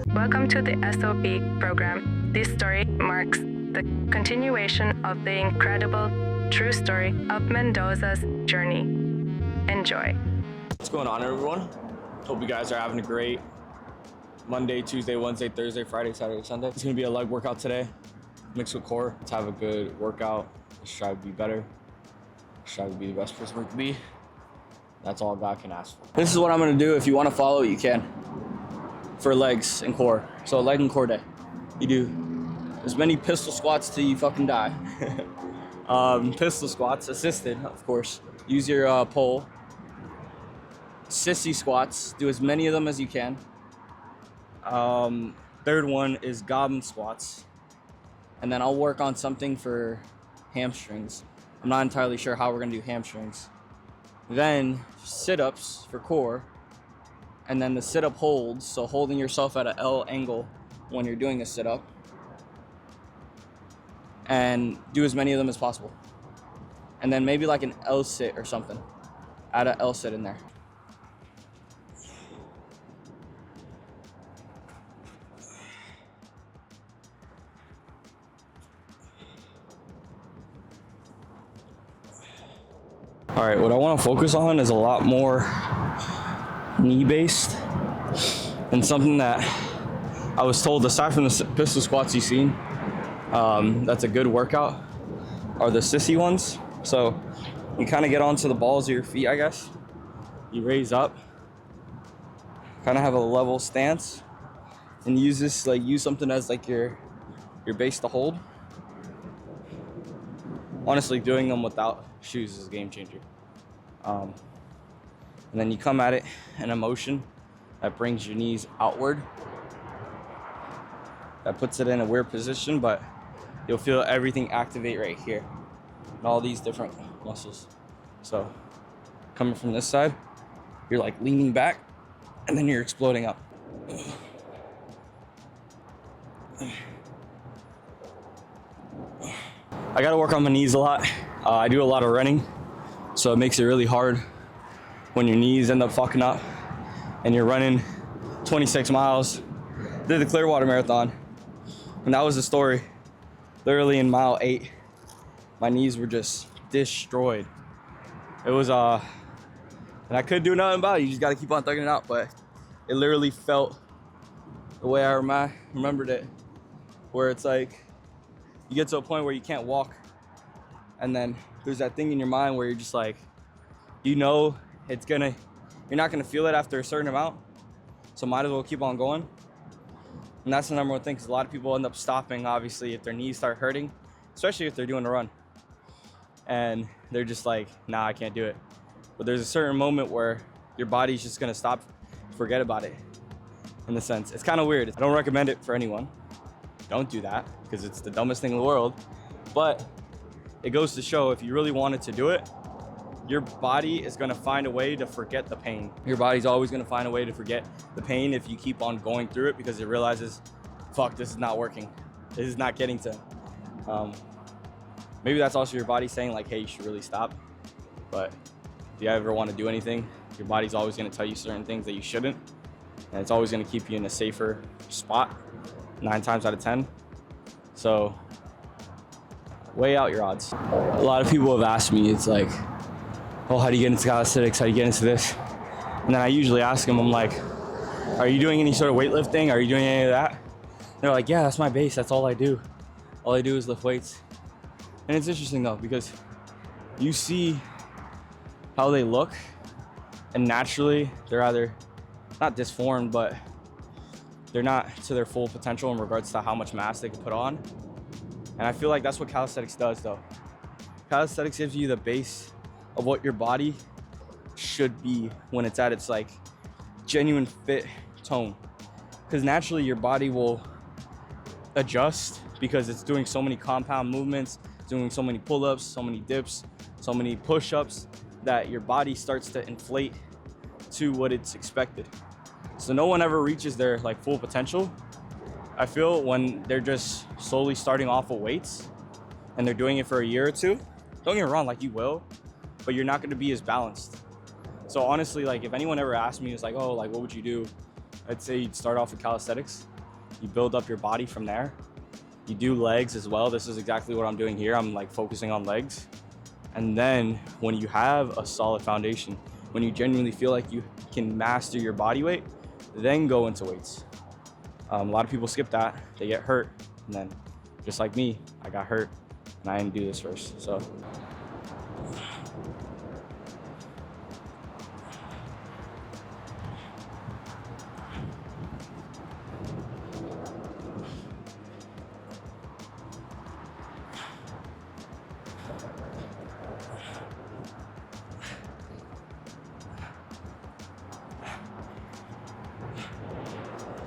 Welcome to the SOP program. This story marks the continuation of the incredible true story of Mendoza's journey. Enjoy. What's going on, everyone? Hope you guys are having a great Monday, Tuesday, Wednesday, Thursday, Friday, Saturday, Sunday. It's gonna be a leg workout today, mixed with core. Let's have a good workout. Let's try to be better. Let's try to be the best person we can be. That's all God can ask for. This is what I'm gonna do. If you wanna follow, you can. For legs and core. So leg and core day. You do as many pistol squats till you fucking die. Pistol squats, assisted, of course. Use your pole. Sissy squats, do as many of them as you can. Third one is goblin squats. And then I'll work on something for hamstrings. I'm not entirely sure how we're gonna do hamstrings. Then sit-ups for core. And then the sit-up holds, so holding yourself at an L angle when you're doing a sit-up. And do as many of them as possible. And then maybe like an L sit or something. Add an L sit in there. All right, what I want to focus on is a lot more knee-based, and something that I was told, aside from the pistol squats you've seen, that's a good workout, are the sissy ones. So you kind of get onto the balls of your feet, I guess. You raise up, kind of have a level stance, and use this, like, use something as like your base to hold. Honestly, doing them without shoes is a game changer. And then you come at it in a motion that brings your knees outward. That puts it in a weird position, but you'll feel everything activate right here and all these different muscles. So coming from this side, you're like leaning back and then you're exploding up. I gotta work on my knees a lot. I do a lot of running, so it makes it really hard when your knees end up fucking up and you're running 26 miles. Did the Clearwater Marathon, and that was the story. Literally in mile 8, my knees were just destroyed. It was, and I couldn't do nothing about it. You just gotta keep on thugging it out, but it literally felt the way I remembered it, where it's like, you get to a point where you can't walk, and then there's that thing in your mind where you're just like, you know, you're not gonna feel it after a certain amount, so might as well keep on going. And that's the number one thing, because a lot of people end up stopping, obviously, if their knees start hurting, especially if they're doing a run. And they're just like, nah, I can't do it. But there's a certain moment where your body's just gonna stop, forget about it, in a sense. It's kind of weird. I don't recommend it for anyone. Don't do that, because it's the dumbest thing in the world. But it goes to show, if you really wanted to do it, your body is gonna find a way to forget the pain. Your body's always gonna find a way to forget the pain if you keep on going through it, because it realizes, fuck, this is not working. This is not getting to. Maybe that's also your body saying like, hey, you should really stop. But if you ever wanna do anything, your body's always gonna tell you certain things that you shouldn't. And it's always gonna keep you in a safer spot, 9 times out of 10. So, weigh out your odds. A lot of people have asked me, it's like, oh, how do you get into calisthenics? How do you get into this? And then I usually ask them, I'm like, are you doing any sort of weightlifting? Are you doing any of that? They're like, yeah, that's my base. That's all I do. All I do is lift weights. And it's interesting though, because you see how they look, and naturally they're either not disformed, but they're not to their full potential in regards to how much mass they can put on. And I feel like that's what calisthenics does though. Calisthenics gives you the base of what your body should be when it's at its like genuine fit tone. Because naturally your body will adjust, because it's doing so many compound movements, doing so many pull-ups, so many dips, so many push-ups, that your body starts to inflate to what it's expected. So no one ever reaches their like full potential, I feel, when they're just slowly starting off with weights and they're doing it for a year or two. Don't get me wrong, like, you will, but you're not going to be as balanced. So honestly, like if anyone ever asked me, it's like, oh, like what would you do? I'd say you'd start off with calisthenics. You build up your body from there. You do legs as well. This is exactly what I'm doing here. I'm like focusing on legs. And then when you have a solid foundation, when you genuinely feel like you can master your body weight, then go into weights. A lot of people skip that. They get hurt. And then just like me, I got hurt and I didn't do this first. So.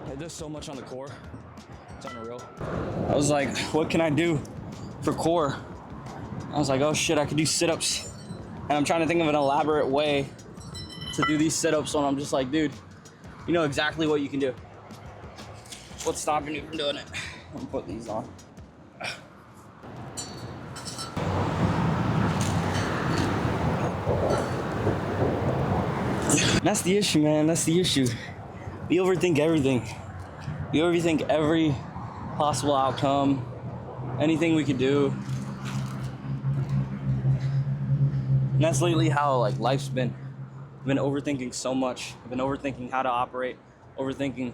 I did so much on the core. It's unreal. I was like, what can I do for core? I was like, oh shit, I could do sit-ups. And I'm trying to think of an elaborate way to do these sit-ups when I'm just like, dude, you know exactly what you can do. What's stopping you from doing it? I'm putting these on. That's the issue, man. That's the issue. We overthink everything. We overthink every possible outcome, anything we could do. And that's lately how like life's been. I've been overthinking so much. I've been overthinking how to operate, overthinking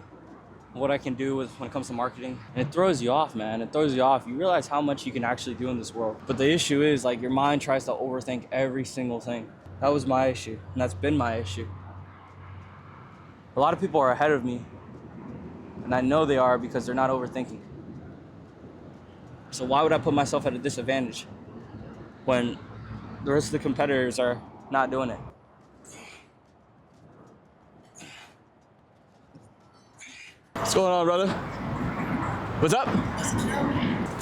what I can do when it comes to marketing. And it throws you off, man. It throws you off. You realize how much you can actually do in this world. But the issue is like your mind tries to overthink every single thing. That was my issue, and that's been my issue. A lot of people are ahead of me, and I know they are because they're not overthinking. So why would I put myself at a disadvantage when the rest of the competitors are not doing it? What's going on, brother? What's up?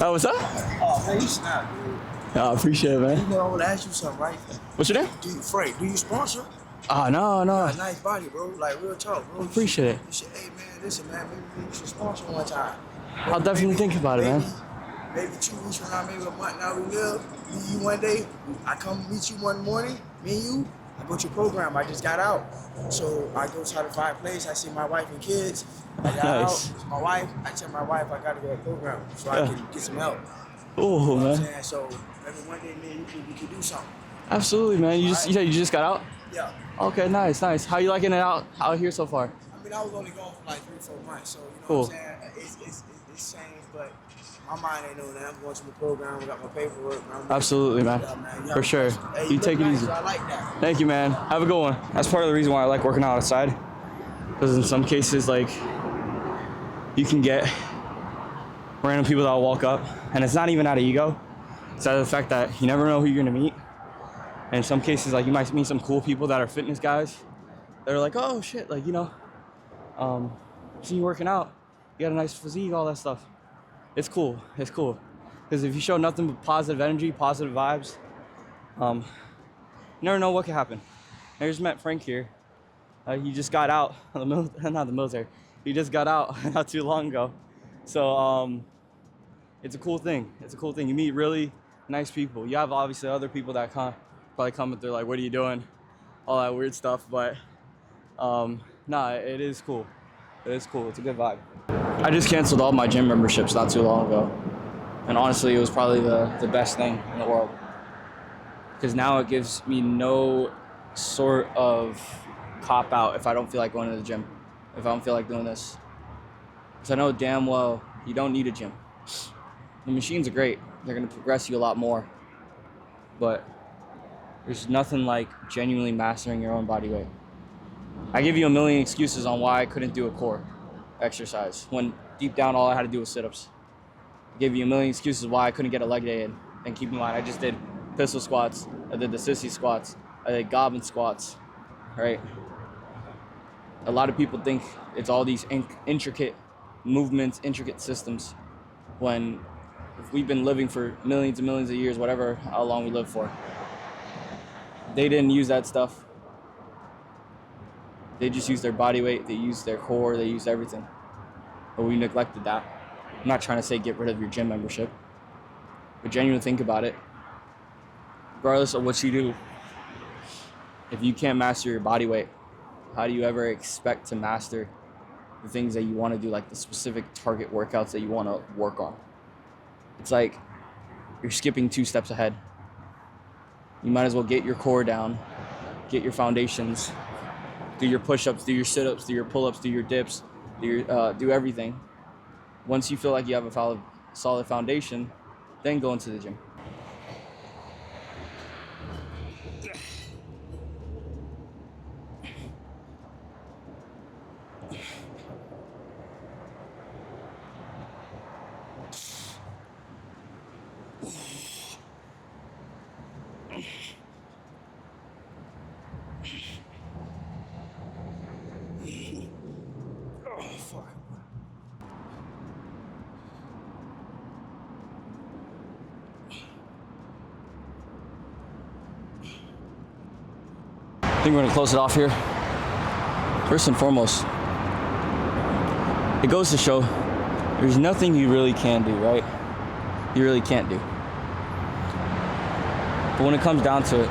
Oh, what's up? Oh, man, you snap, dude. Oh, I appreciate it, man. You know, I want to ask you something, right? What's your name? Frank, do you sponsor? Oh, no. You got a nice body, bro. Like, real talk, bro. Appreciate it. You should, hey, man, listen, man, maybe you should sponsor one time. I'll definitely think about it, man. Maybe 2 weeks from now, maybe a month now, we will. Meet you one day. I come meet you one morning, me and you. I go to your program. I just got out. So I go to the fireplace. I see my wife and kids. I got out. It's my wife. I tell my wife I got to go to a program so I can get some help. Oh, You know man. what I'm saying? So maybe one day, me and you can do something. Absolutely, man. You said you just got out? Yeah. Okay, nice. How you liking it out here so far? I mean, I was only gone for like 3-4 months, so you know Cool. what I'm saying? It's changed, but my mind ain't doing that. I'm going to the program, I got my paperwork. Absolutely, man. Yeah, man. For sure. Hey, You take it nice, easy. so I like that. Thank you, man. Have a good one. That's part of the reason why I like working out outside. Because in some cases, like, you can get random people that will walk up, and it's not even out of ego. It's out of the fact that you never know who you're gonna meet. And in some cases, like, you might meet some cool people that are fitness guys. They're like, oh shit, like, you know, see you working out, you got a nice physique, all that stuff. It's cool. It's cool. Because if you show nothing but positive energy, positive vibes, you never know what could happen. I just met Frank here. He just got out of the not the military. He just got out not too long ago. So it's a cool thing. It's a cool thing. You meet really nice people. You have obviously other people that probably come and they're like, what are you doing? All that weird stuff. But nah, it is cool. It is cool. It's a good vibe. I just canceled all my gym memberships not too long ago. And honestly, it was probably the best thing in the world. Because now it gives me no sort of cop out if I don't feel like going to the gym. If I don't feel like doing this. Because I know damn well you don't need a gym. The machines are great. They're going to progress you a lot more. But there's nothing like genuinely mastering your own body weight. I give you a million excuses on why I couldn't do a core exercise when deep down all I had to do was sit-ups. I gave you a million excuses why I couldn't get a leg day in. And keep in mind, I just did pistol squats, I did the sissy squats, I did goblin squats, right? A lot of people think it's all these intricate movements, intricate systems, when we've been living for millions and millions of years, whatever, how long we live for. They didn't use that stuff. They just used their body weight, they used their core, they used everything. But we neglected that. I'm not trying to say get rid of your gym membership, but genuinely think about it. Regardless of what you do, if you can't master your body weight, how do you ever expect to master the things that you want to do, like the specific target workouts that you want to work on? It's like you're skipping 2 steps ahead. You might as well get your core down, get your foundations, do your push-ups, do your sit-ups, do your pull-ups, do your dips, do everything. Once you feel like you have a solid foundation, then go into the gym. Oh, fuck. I think we're gonna close it off here. First and foremost, it goes to show there's nothing you really can do, right? You really can't do. But when it comes down to it,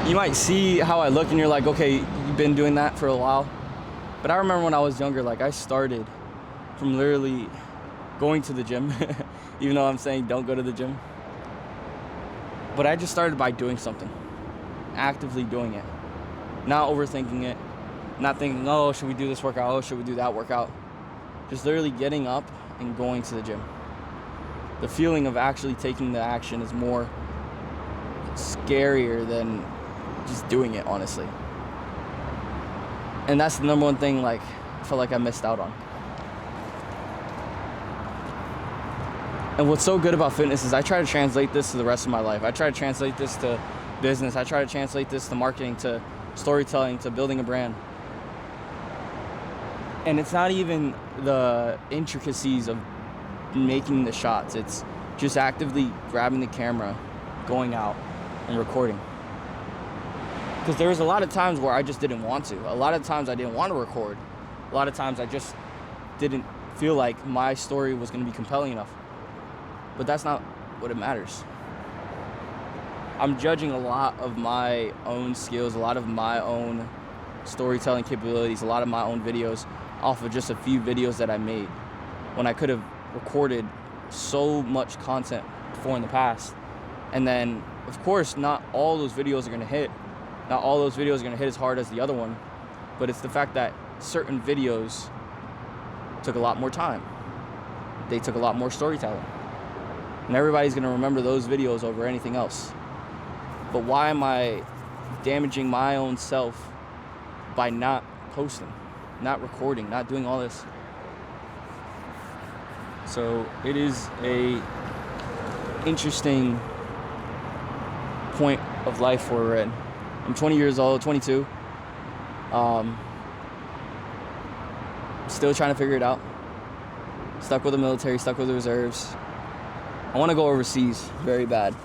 you might see how I look and you're like, okay, you've been doing that for a while. But I remember when I was younger, like I started from literally going to the gym, even though I'm saying don't go to the gym. But I just started by doing something, actively doing it, not overthinking it, not thinking, oh, should we do this workout? Oh, should we do that workout? Just literally getting up and going to the gym. The feeling of actually taking the action is more scarier than just doing it, honestly. And that's the number one thing, like, I felt like I missed out on. And what's so good about fitness is I try to translate this to the rest of my life. I try to translate this to business. I try to translate this to marketing, to storytelling, to building a brand. And it's not even the intricacies of making the shots. It's just actively grabbing the camera, going out, and recording. Because there was a lot of times where I just didn't want to. A lot of times I didn't want to record. A lot of times I just didn't feel like my story was going to be compelling enough. But that's not what it matters. I'm judging a lot of my own skills, a lot of my own storytelling capabilities, a lot of my own videos off of just a few videos that I made, when I could have recorded so much content before in the past. And then, of course, not all those videos are going to hit. Not all those videos are going to hit as hard as the other one. But it's the fact that certain videos took a lot more time. They took a lot more storytelling. And everybody's going to remember those videos over anything else. But why am I damaging my own self by not posting, not recording, not doing all this? So it is a interesting point of life where we're in. I'm 20 years old, 22. Still trying to figure it out. Stuck with the military, stuck with the reserves. I want to go overseas very bad.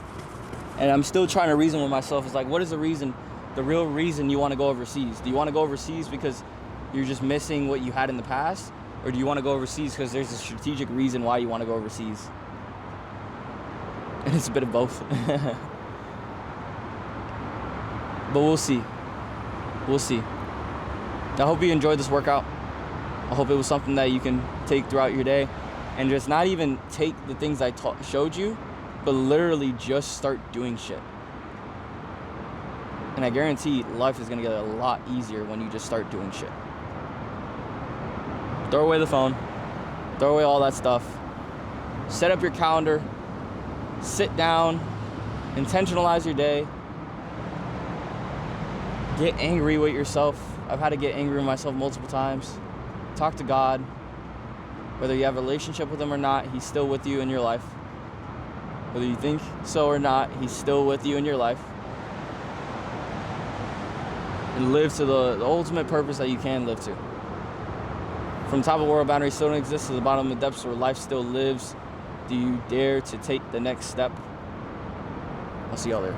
And I'm still trying to reason with myself. It's like, what is the reason, the real reason you want to go overseas? Do you want to go overseas because you're just missing what you had in the past? Or do you want to go overseas because there's a strategic reason why you want to go overseas? And it's a bit of both. But we'll see. We'll see. I hope you enjoyed this workout. I hope it was something that you can take throughout your day and just not even take the things I showed you, but literally just start doing shit. And I guarantee life is gonna get a lot easier when you just start doing shit. Throw away the phone, throw away all that stuff. Set up your calendar, sit down, intentionalize your day. Get angry with yourself. I've had to get angry with myself multiple times. Talk to God. Whether you have a relationship with him or not, he's still with you in your life. Whether you think so or not, he's still with you in your life. And live to the ultimate purpose that you can live to. From the top of the world, boundaries still don't exist, to the bottom of the depths where life still lives. Do you dare to take the next step? I'll see y'all there.